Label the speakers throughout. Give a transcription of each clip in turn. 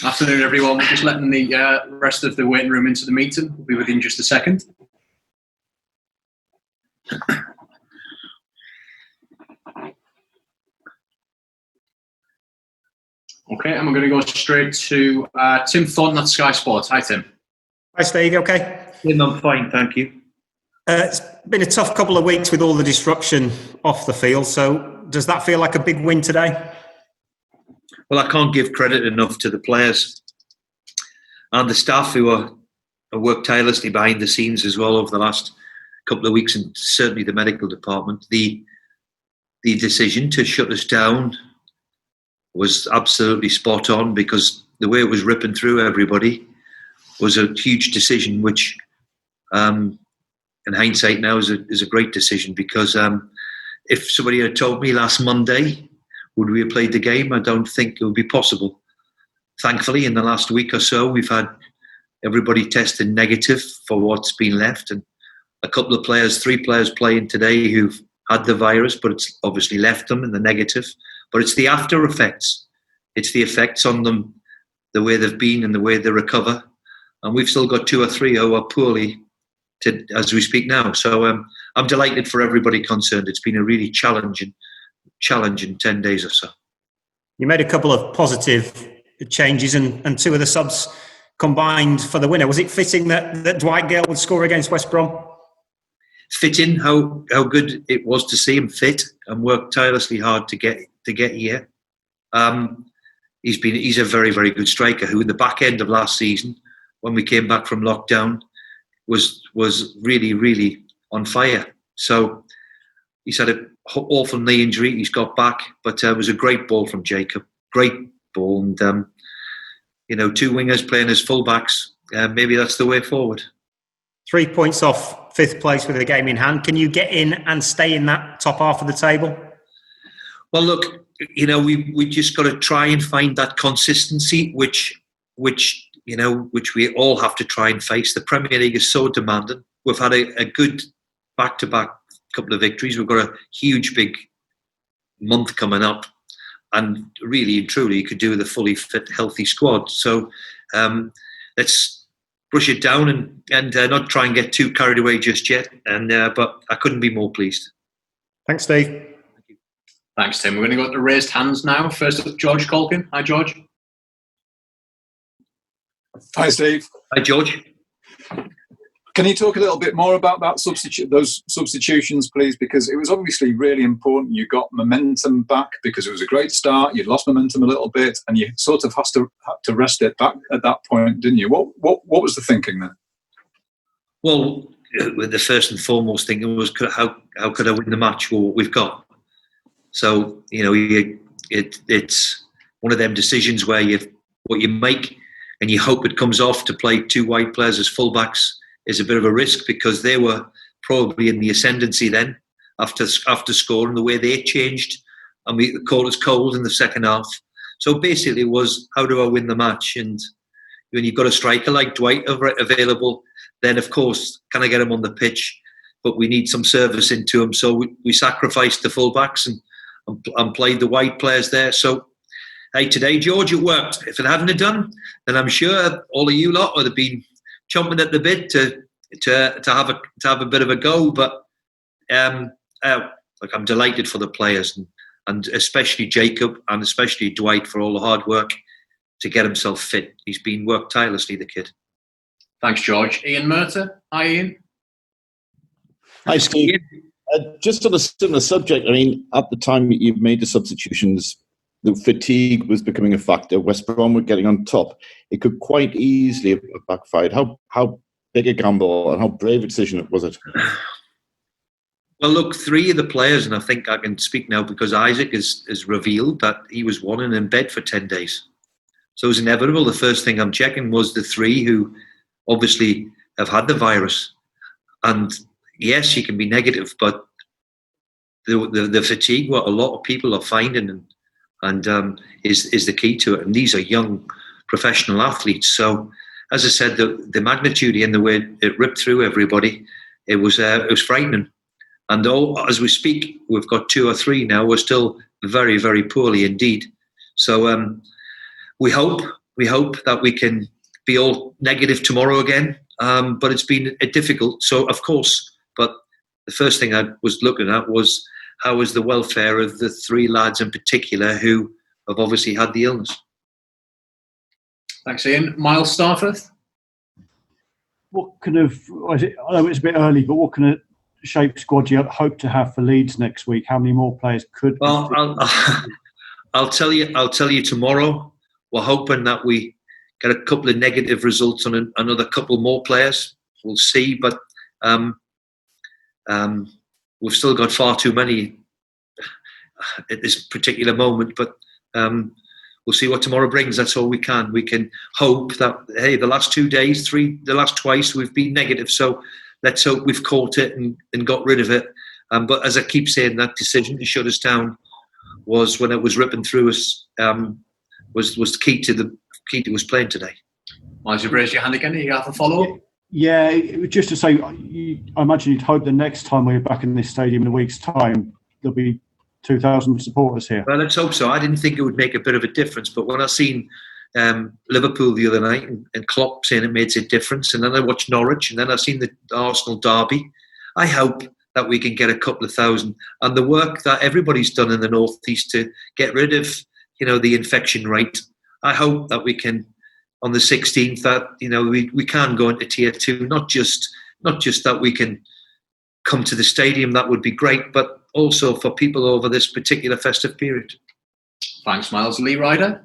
Speaker 1: Afternoon, everyone. We're just letting the rest of the waiting room into the meeting. We'll be within just a second. Okay, and we're going to go straight to Tim Thornton at Sky Sports. Hi, Tim.
Speaker 2: Hi, Steve. Okay?
Speaker 3: Tim, I'm fine, thank you.
Speaker 2: It's been a tough couple of weeks with all the disruption off the field. So does that feel like a big win today?
Speaker 3: Well, I can't give credit enough to the players and the staff who have worked tirelessly behind the scenes as well over the last couple of weeks, and certainly the medical department. The decision to shut us down was absolutely spot on, because the way it was ripping through everybody was a huge decision, which in hindsight now is a great decision, because if somebody had told me last Monday would we have played the game, I don't think it would be possible. Thankfully, in the last week or so, we've had everybody tested negative for what's been left, and a couple of players, 3 players playing today who've had the virus, but it's obviously left them in the negative. But it's the after effects. It's the effects on them, the way they've been and the way they recover. And we've still got 2 or 3 who are poorly as we speak now. So I'm delighted for everybody concerned. It's been a really challenging 10 days or so.
Speaker 2: You made a couple of positive changes and 2 of the subs combined for the winner. Was it fitting that Dwight Gayle would score against West Brom?
Speaker 3: Fitting, how good it was to see him fit and work tirelessly hard to get here. He's a very, very good striker who, in the back end of last season, when we came back from lockdown, was really, really on fire. So he's had an awful knee injury. He's got back, but it was a great ball from Jacob. Great ball, and 2 wingers playing as fullbacks. Maybe that's the way forward.
Speaker 2: 3 points off 5th place with a game in hand. Can you get in and stay in that top half of the table?
Speaker 3: Well, look, we just got to try and find that consistency, which we all have to try and face. The Premier League is so demanding. We've had a good back-to-back couple of victories. We've got a huge, big month coming up, and really and truly, you could do with a fully fit, healthy squad. So let's brush it down and not try and get too carried away just yet. But I couldn't be more pleased.
Speaker 2: Thanks, Steve.
Speaker 1: Thanks, Tim. We're going to go to raised hands now. First up, George Colkin. Hi, George.
Speaker 4: Hi, Steve.
Speaker 3: Hi, George.
Speaker 4: Can you talk a little bit more about that those substitutions, please? Because it was obviously really important. You got momentum back because it was a great start. You'd lost momentum a little bit, and you sort of had to rest it back at that point, didn't you? What was the thinking then?
Speaker 3: Well, the first and foremost thinking was how could I win the match? Well, what we've got. So it's one of them decisions where what you make and you hope it comes off. To play 2 white players as fullbacks is a bit of a risk, because they were probably in the ascendancy then after scoring, the way they changed, and we caught us cold in the second half. So basically it was, how do I win the match? And when you've got a striker like Dwight available, then of course, can I get him on the pitch? But we need some service into him. So we sacrificed the fullbacks and played the white players there. So hey, today, George, it worked. If it hadn't have done, then I'm sure all of you lot would have been chomping at the bit to have a bit of a go. But I'm delighted for the players, and especially Jacob and especially Dwight, for all the hard work to get himself fit. He's been worked tirelessly, the kid.
Speaker 1: Thanks, George. Ian Murter. Hi, Ian.
Speaker 5: Hi, Steve. Just on a similar subject, I mean, at the time you made the substitutions, the fatigue was becoming a factor. West Brom were getting on top. It could quite easily have backfired. How big a gamble and how brave a decision was it?
Speaker 3: Well, look, 3 of the players, and I think I can speak now because Isaac has revealed that he was one and in bed for 10 days. So it was inevitable. The first thing I'm checking was the 3 who obviously have had the virus. And yes, she can be negative, but the fatigue, what a lot of people are finding and is the key to it. And these are young professional athletes. So, as I said, the magnitude and the way it ripped through everybody, it was frightening. And as we speak, we've got 2 or 3 now. We're still very, very poorly indeed. So we hope we hope that we can be all negative tomorrow again. But it's been difficult. So, of course, but the first thing I was looking at was how was the welfare of the three lads in particular who have obviously had the illness.
Speaker 1: Thanks, Ian. Miles Starforth?
Speaker 6: What kind of, I know it's a bit early, but what kind of shape squad do you hope to have for Leeds next week? How many more players could?
Speaker 3: Well, I'll tell you tomorrow. We're hoping that we get a couple of negative results on another couple more players. We'll see, but we've still got far too many at this particular moment. But we'll see what tomorrow brings. That's all we can. We can hope that, hey, the last 2 days, the last twice we've been negative. So let's hope we've caught it and got rid of it. But as I keep saying, that decision to shut us down was, when it was ripping through us, was the key to us playing today.
Speaker 1: Miles, you've raised your hand again. You have a follow-up?
Speaker 6: Yeah, just to say, I imagine you'd hope the next time we're back in this stadium in a week's time, there'll be 2,000 supporters here.
Speaker 3: Well, let's hope so. I didn't think it would make a bit of a difference, but when I seen Liverpool the other night and Klopp saying it made a difference, and then I watched Norwich, and then I've seen the Arsenal derby, I hope that we can get a couple of thousand. And the work that everybody's done in the North East to get rid of, the infection rate, I hope that we can, on the 16th, that we can go into Tier 2, not just that we can come to the stadium. That would be great, but also for people over this particular festive period.
Speaker 1: Thanks, Miles. Lee Ryder?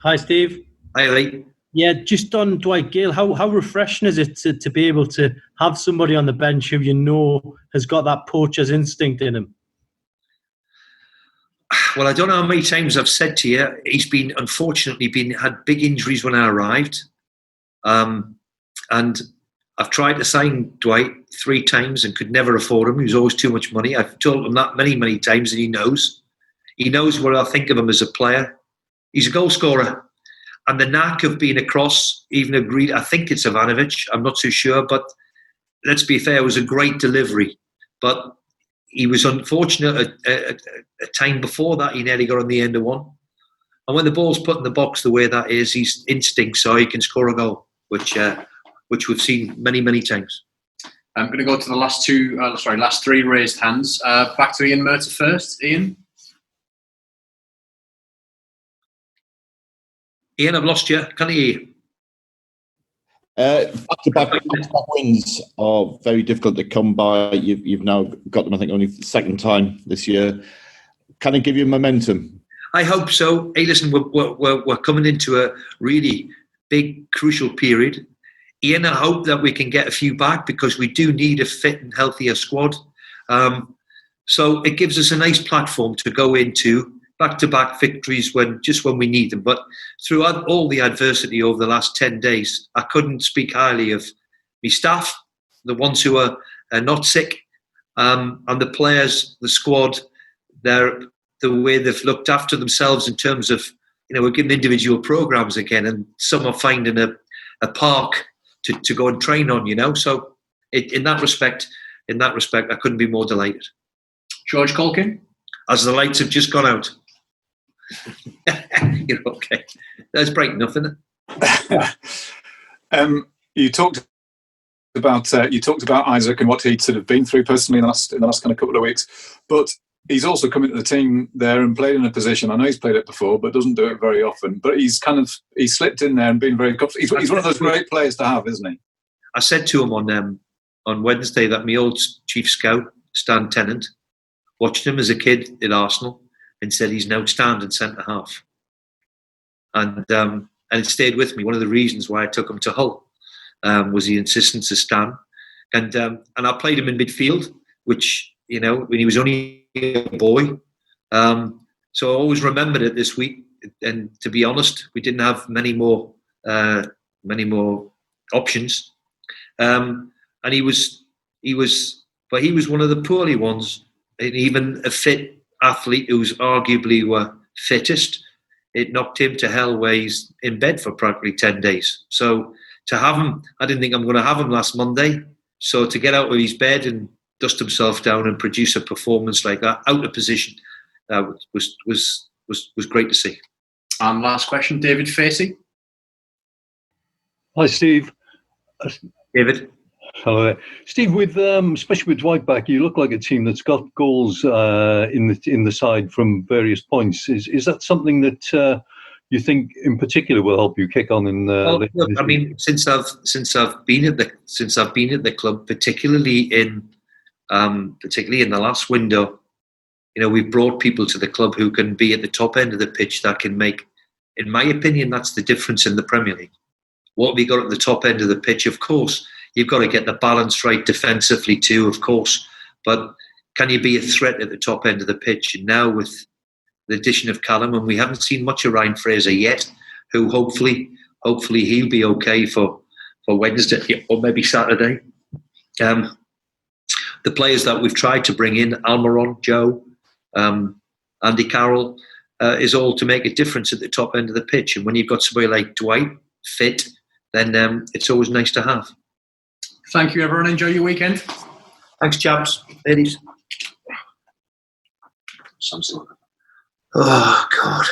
Speaker 7: Hi, Steve.
Speaker 3: Hi, Lee.
Speaker 7: Yeah, just on Dwight Gayle, how refreshing is it to be able to have somebody on the bench who has got that poacher's instinct in him?
Speaker 3: Well, I don't know how many times I've said to you, he's unfortunately had big injuries when I arrived. And I've tried to sign Dwight 3 times and could never afford him. He was always too much money. I've told him that many, many times, and he knows. He knows what I think of him as a player. He's a goal scorer. And the knack of being across, even agreed, I think it's Ivanovic, I'm not too sure, but let's be fair, it was a great delivery. But he was unfortunate a time before that, he nearly got on the end of one. And when the ball's put in the box the way that is, he's instinct, so he can score a goal, which we've seen many, many times.
Speaker 1: I'm going to go to the last 3 raised hands. Back to Ian Murtagh first. Ian?
Speaker 3: Ian, I've lost you. Can I hear you?
Speaker 5: Back-to-back wins are very difficult to come by. You've now got them, I think, only for the second time this year. Can it give you momentum?
Speaker 3: I hope so. Hey, listen, we're coming into a really big, crucial period. Ian, I hope that we can get a few back, because we do need a fit and healthier squad. So it gives us a nice platform to go into back-to-back victories when we need them. But throughout all the adversity over the last 10 days, I couldn't speak highly of my staff, the ones who are not sick, and the players, the squad, the way they've looked after themselves in terms of, we're giving individual programs again, and some are finding a park to go and train on, So in that respect, I couldn't be more delighted.
Speaker 1: George Colkin?
Speaker 3: As the lights have just gone out. You're okay. That's bright enough, isn't it?
Speaker 4: You talked about Isaac and what he'd sort of been through personally in the last kind of couple of weeks, but he's also come into the team there and played in a position. I know he's played it before, but doesn't do it very often. But he's slipped in there and been very comfortable. He's one of those great players to have, isn't he?
Speaker 3: I said to him on Wednesday that my old chief scout, Stan Tennant, watched him as a kid at Arsenal and said he's an outstanding centre-half. And it stayed with me. One of the reasons why I took him to Hull was the insistence of Stan. And I played him in midfield, which, when he was only a boy. So I always remembered it this week. And to be honest, we didn't have many more options. And he was one of the poorly ones. And even a fit athlete who's arguably were fittest, it knocked him to hell where he's in bed for practically 10 days. So to have him, I didn't think I'm going to have him last Monday. So to get out of his bed and dust himself down and produce a performance like that, out of position, was great to see.
Speaker 1: And last question, David Facey.
Speaker 8: Hi, Steve.
Speaker 3: David?
Speaker 8: Hello there. Steve, with especially with Dwight back, you look like a team that's got goals in the side from various points. Is that something that you think in particular will help you kick on in?
Speaker 3: Look, I mean, since I've been at the club, particularly in the last window, we've brought people to the club who can be at the top end of the pitch that can make, in my opinion, that's the difference in the Premier League. What we got at the top end of the pitch, of course, you've got to get the balance right defensively too, of course. But can you be a threat at the top end of the pitch? And now with the addition of Callum, and we haven't seen much of Ryan Fraser yet, who hopefully he'll be okay for Wednesday or maybe Saturday. The players that we've tried to bring in, Almiron, Joe, Andy Carroll, is all to make a difference at the top end of the pitch. And when you've got somebody like Dwight fit, then it's always nice to have.
Speaker 1: Thank you, everyone. Enjoy your weekend.
Speaker 3: Thanks, chaps, ladies. Oh, God.